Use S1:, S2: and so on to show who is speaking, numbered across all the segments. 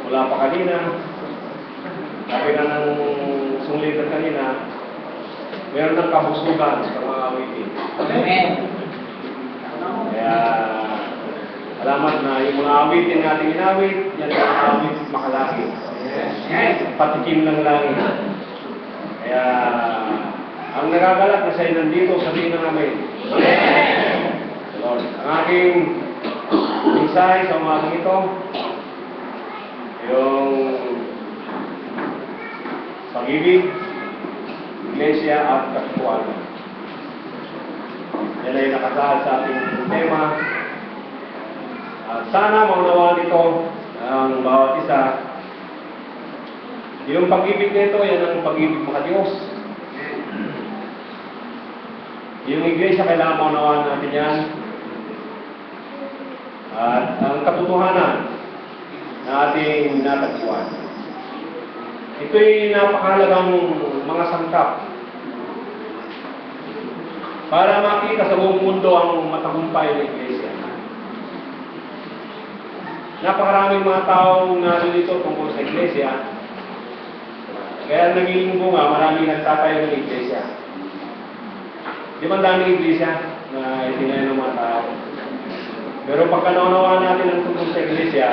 S1: wala pa kanina. Sabi na ng sunglitan kanina, meron ng kabusugan sa mga awitin.
S2: Amen.
S1: Kaya, alamat na yung mga awitin nating inawit, yan ang awit makalaki. Patikim ng langit. Kaya, ang nagagalak na sa'yo nandito, sabihin na namin. Lord, ang aking mensahe sa umagang ito, yung pag-ibig, iglesia at katotohanan. Yan ay nakasaad sa ating tema. At sana maunawaan ito ang bawat isa. Yung pag-ibig nito, yan ang pag-ibig makadiyos. Yung iglesia, kailangan maunawaan natin yan. At ang katotohanan na ating natagpuan. Ito'y napakahalagang mga sangkap para makita sa buong mundo ang matagumpay ng iglesia. Napakaraming mga taong nalilito tungkol sa iglesia. Kaya naging bunga, maraming nagtatayo ng iglesia. Di ba daming iglesia na itinayo ng mga tao? Pero pagka naunawaan natin ang tungkol sa iglesia,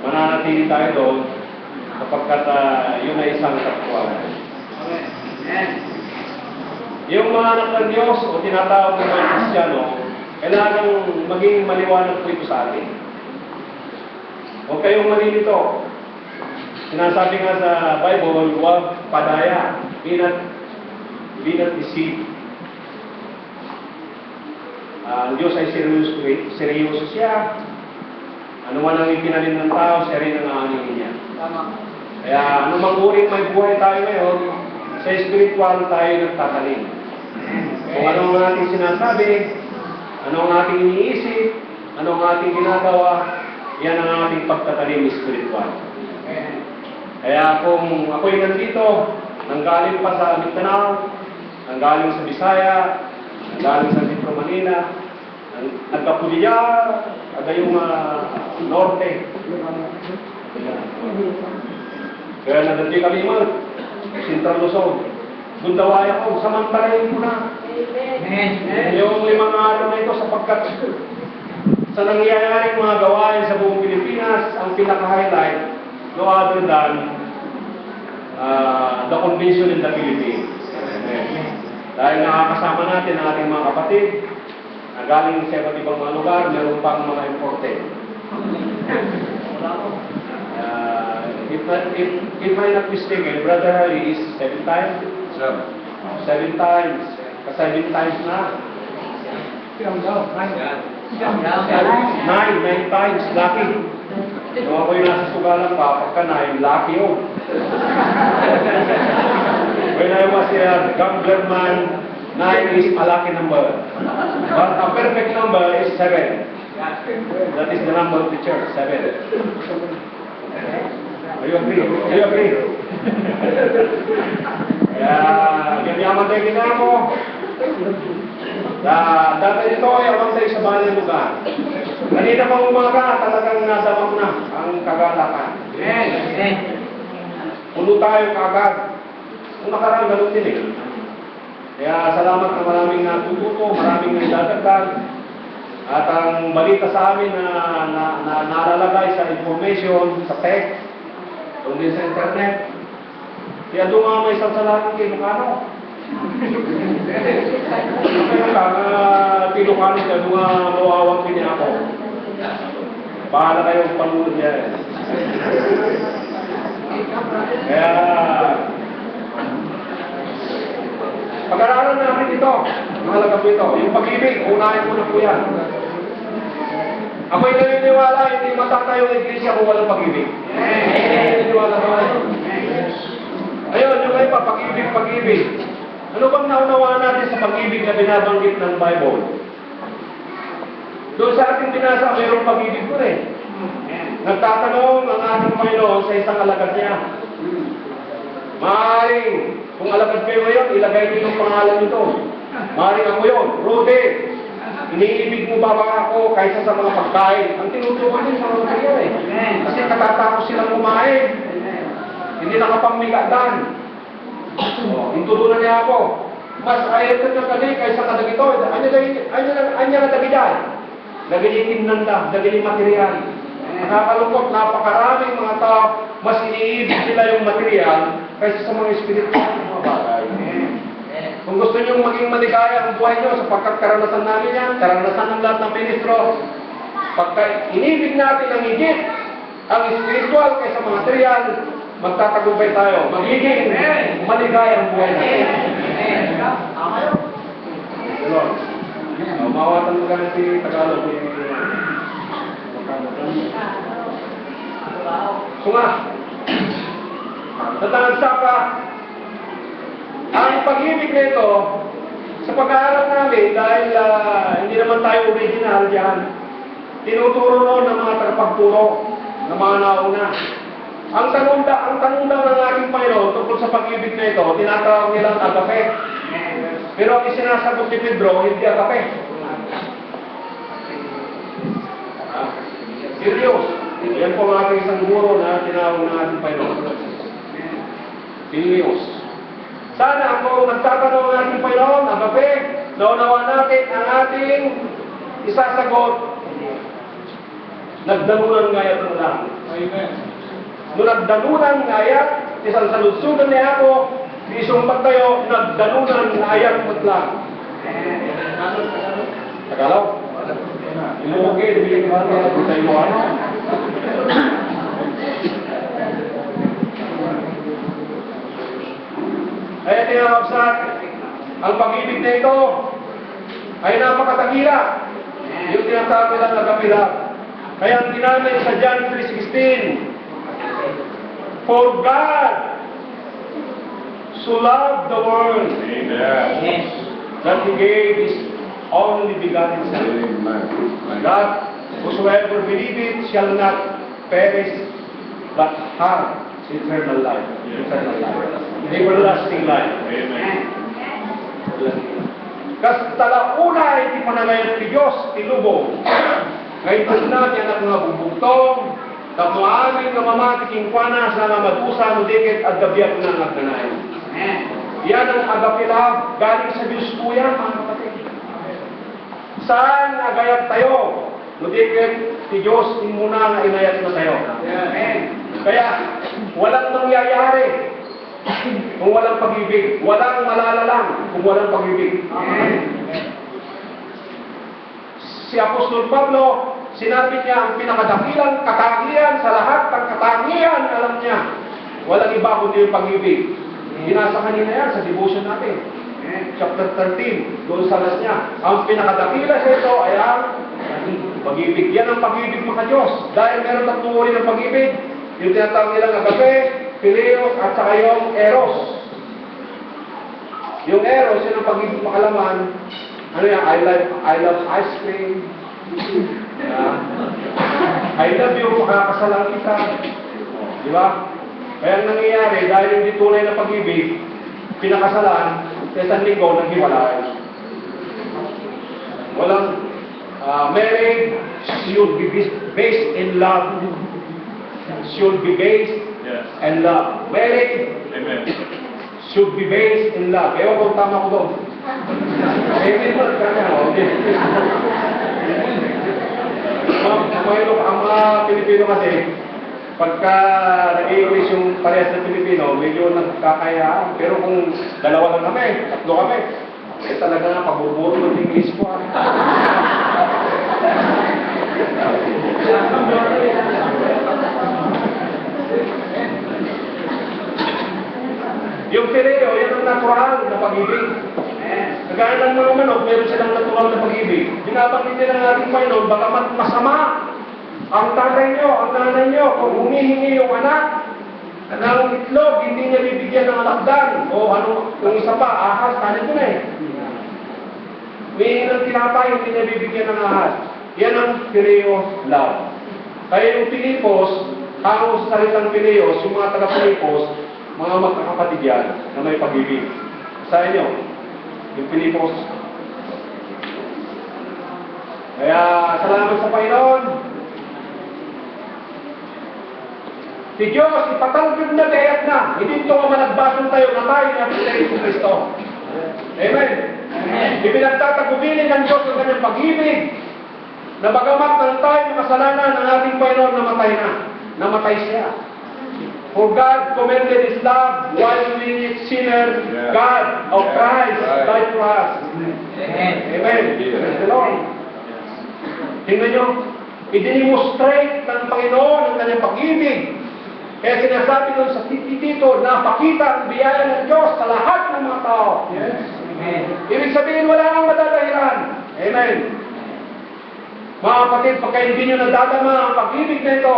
S1: mananatili tayo doon kapagkat yun ay isang katotohanan. Yung mga anak ng Diyos o tinatawag ng mga Kristiyano, kailangan maging maliwanag po ito sa atin. Huwag kayong malilito. Sinasabi nga sa Bible, huwag padaya. Be not deceived. Ang Diyos ay seryoso siya. Ano man ang ipinalim ng tao, siya rin ang aaningin niya.
S2: Tama.
S1: Kaya anumang uring may buhay tayo ngayon, sa spiritual tayo nagtatalim. Kung ano ang ating sinasabi, ano ang ating iniisip, ano ang ating ginagawa, yan ang ating pagtatalim spiritual. Kaya kung ako'y nandito, nanggaling pa sa Mindanao, nanggaling sa Bisaya, nanggaling sa Metro Manila, nagkapuliya, ada yung norte. Kaya nagdati kami man, Sintral Luzon. Bundawaya ko, samantalayin ko na. Yung 5 araw na ito sapagkat sa nangyayaring mga gawain sa buong Pilipinas, ang pinaka-highlight, no other than the convention in the Philippines. Dahil nakakasama natin ang ating mga kapatid, na galing sa iba't ibang mga lugar, meron pang mga imported. If I'm not mistaken, Brother Harry is 7 times? 7 times. 7 times na. 9 times. Lucky. Kung ako'y nasa sugalan pa, pagka 9, lucky yun. When I was a gambler man, 9 is a lucky number. But a perfect number is 7. That is the number of the church, 7. Are you agree? Do you agree? Kaya, ganyaman tayo ginawa mo. Dati ito ay awantay sa banang lugar. Kanina pang umaga, talagang nasamang na ang kagalakan. Puno tayo kagad. Kung nakarang ganun din eh. Kaya salamat na maraming natututo, maraming nagdadagdag. At ang balita sa amin na nalalagay sa information, sa text, kundi sa internet, kaya doon nga may isang salamat kayo, ano? Kaya lang, tinukanin ka, doon nga mawawang pinya ako. Bahala kayong panunod niya. Kaya, pag-aralan namin ito, mahalaga po ito. Yung pag-ibig, unahin mo na po yan. Ako'y naniniwala, hindi matatayo ang iglesia kung walang pag-ibig. Naniniwala ko. Ayun, yung iba, pag-ibig. Ano bang naunawaan natin sa pag-ibig na binabanggit ng Bible? Doon sa ating binasa, mayroong pag-ibig ko rin. Nagtatanong ang ating Panginoon sa isang alagad niya. Maaaring, kung alagad kayo ngayon, ilagay niyo yung pangalan nito. Maaaring ako yun, Rudy. Iniibig mo ba ako kaysa sa mga pagkain? Ang tinutukan din sa mga kayo eh. Kasi Hindi nakapamigatan. Intudunan niya ako. Mas ayat ka na kani kaysa kadagito. Anya na dagidan. Dagilitin nanda, dagiling material. Nakakalungkot, napakaraming mga tao, mas iniibig sila yung material kaysa sa mga espiritual na mga bagay. Kung gusto nyo maging maligaya ang buhay nyo, sapagkat karanasan namin yan, karanasan ng lahat ng ministro, pagka inibig natin ang higit, ang spiritual kaysa mga material, magtatagumpay tayo. Magiging maligaya ang buhay natin. Lord, mawatan mo ka na si Tagalog. Sunga. Natanagsak ka. Ang pag-ibig nito, sa pag-aaral namin, dahil hindi naman tayo original diyan, tinuturo noon ng mga tagapagturo, ng mga nauna. Ang tanong daw ng ating Panginoon tungkol sa pag-ibig na ito, tinatawag nilang agape. Pero ang isinasagot ni Pedro, hindi agape. Serious. Yan po ang ating isang guro na tinawag ng ating Panginoon. Serious. Sana kung nagtatanong ng ating Panginoon, agape, naunawa natin ang ating isasagot, nagdanunan ngayat ng langit. Amen. Nung nagdanunan ngayat, isang saludsugan niya ako, isang pagtayo, nagdanunan ngayat ng langit. Tagalaw? Imugi, dibigyan mo ano, tayo mo ano. Kaya tinawagsak, ang pag-ibig na ito ay napakatakila. Yung tinatawag nila na kapila. Kaya ang ginamit sa John 3:16, for God so loved the world,
S2: Amen.
S1: that He gave His only begotten Son. That whosoever believeth shall not perish, but have eternal life. Eternal life. Everlasting life.
S2: Amen.
S1: Kas talauna iti pananayon ti Diyos ti lubong. Ngayon na ti anak nga bubugtong, tapno amin nga mamatiking kwanas na nga madusa no dikit at gabiyak na nagdanayon. Yan ang agapila galing sa Diyos po yan, mga kapatid. Saan agayat tayo? No dikit ti Diyos muna nga inayat na tayo. Kaya walang mangyayari kung walang pag-ibig. Walang malalalang kung walang pag-ibig. Si Apostol Pablo, sinabi niya ang pinakadakilang katangian sa lahat ng katangian, alam niya, walang iba kundi yung pag-ibig. Binasa kanina yan sa devotion natin. Chapter 13, doon sa last niya. Ang pinakadakila sa ito ay ang pag-ibig. Yan ang pag-ibig mga Diyos. Dahil meron tatlong uri ng pag-ibig. Yung tinatawag nilang agape, Phileo, at saka yung eros. Yung eros, yun ang pag-ibig makalaman. Ano yan? I love ice cream. I love you, makakasalang kita. Di ba? Kaya ang nangyayari, dahil hindi tunay na pag-ibig, pinakasalan, sa isang linggo, naghiwalay. Walang marriage should be based in love. Should be based in love. Marriage
S2: Amen.
S1: should be based in love. Ewan kung tama ko doon. Amen mo, ang mga Pilipino kasi, pagka nag-i-English yung parehas na Pilipino, medyo nagkakayaan. Pero kung dalawa lang kami, tatlo kami, eh talaga nga, pabuburo ng English ko. Yung Phileo, yan ang natural na pag-ibig. Kagaya ng mga manok, meron silang natural na pag-ibig. Binabanggit nila ng ating Panginoon, baka masama ang tatay nyo, ang nanay nyo, kung humihingi yung anak ng itlog, hindi niya bibigyan ng alakdan. O ano, kung isa pa, ahas, kanin ko na eh. Humihingi ng tinapay, hindi niya bibigyan ng ahas. Yan ang Phileo love. Kaya yung Pilipos, hango sa salitang Pileos, yung mga taga-Pilipos, mga magkakapatid yan na may pag-ibig. Sa inyo, yung Pilipos. Kaya, salamat sa Panginoon. Si Diyos, ipatanggap na kayat na. Hindi ito managbason tayo na tayo natin sa Yesu Cristo. Amen. Ipinagtatagubilin ng Diyos ang kanyang pag-ibig na bagamat na tayo makasalanan ng ating Panginoon namatay na. Namatay siya. For God commended His love while we were sinners, God of Christ died for us. Amen. Praise the Lord. Tingnan nyo, i-demonstrate ng Panginoon ang kanyang pag-ibig. Kaya sinasabi doon sa Tito na pakita ang biyaya ng Diyos sa lahat ng mga tao. Yes. Amen. Ibig sabihin, wala nang madadahilan. Amen. Mga kapatid, pagka hindi nyo nadadama ang pag-ibig na ito,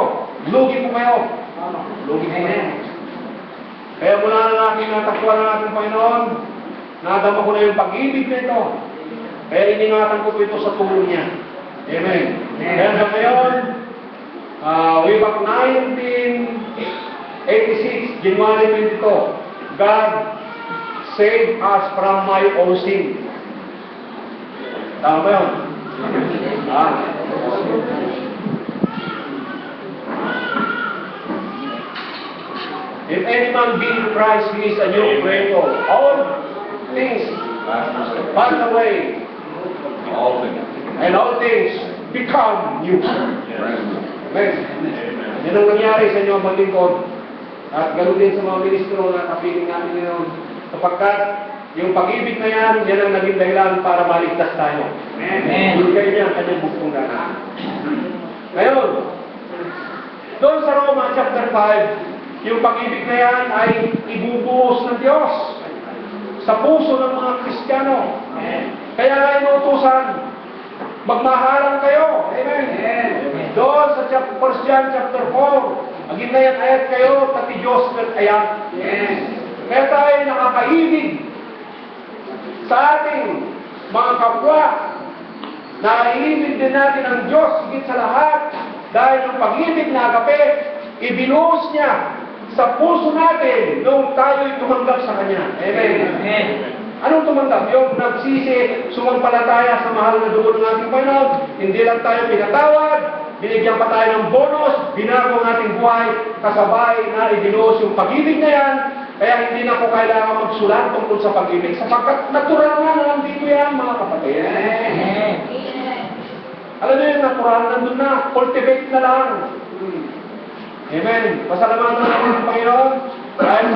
S1: lugi po kayo. Lugi po kayo. Kaya mula na aking natakwa ng ating Panginoon, nadama ko na yung pag-ibig na ito. Kaya iningatan ko po ito sa tulo niya. Amen. Kaya sa ngayon, way back 1986, January 22, God saved us from my own sin. Tama ba yun? If any man be in Christ, he is a new creator. All things pass away. And all things become new. Amen. Yan ang nangyari sa inyo ang lingkod. At ganoon din sa mga ministro na kapiling namin ngayon. Sapagkat yung pag-ibig na yan, yan ang naging dahilan para maligtas tayo. Amen. Yung kayo niya, kanyang bukong gana. Ngayon, doon sa Roma chapter 5, yung pag-ibig na yan ay ibubuhos ng Diyos sa puso ng mga Kristiyano. Kaya nga inuutusan, magmahalan kayo. Amen. Doon sa 1 John chapter 4, agin na yan ayat kayo, pati Diyos kat ayat. Kaya tayo nakakaibig sa ating mga kapwa. Naiibig din natin ang Diyos higit sa lahat dahil ang pag-ibig na agape, ibinuhos niya sa puso natin nung tayo'y tumanggap sa Kanya. Amen. Amen. Anong tumanggap? Yung nagsisi, sumampalataya sa mahal na dugo ng ating Panginoon. Hindi lang tayo pinatawad, binigyan pa tayo ng bonus, binago ang ating buhay, kasabay na ibinuhos yung pag-ibig na yan. Kaya hindi na ko kailangan magsulat tungkol sa pag-ibig. Sapagkat natural na nandito yan, mga kapatid. Amen. Alam niyo yung natural, nandun na, cultivate na lang. Amen. Pasalamatan natin ang Panginoon. Dahil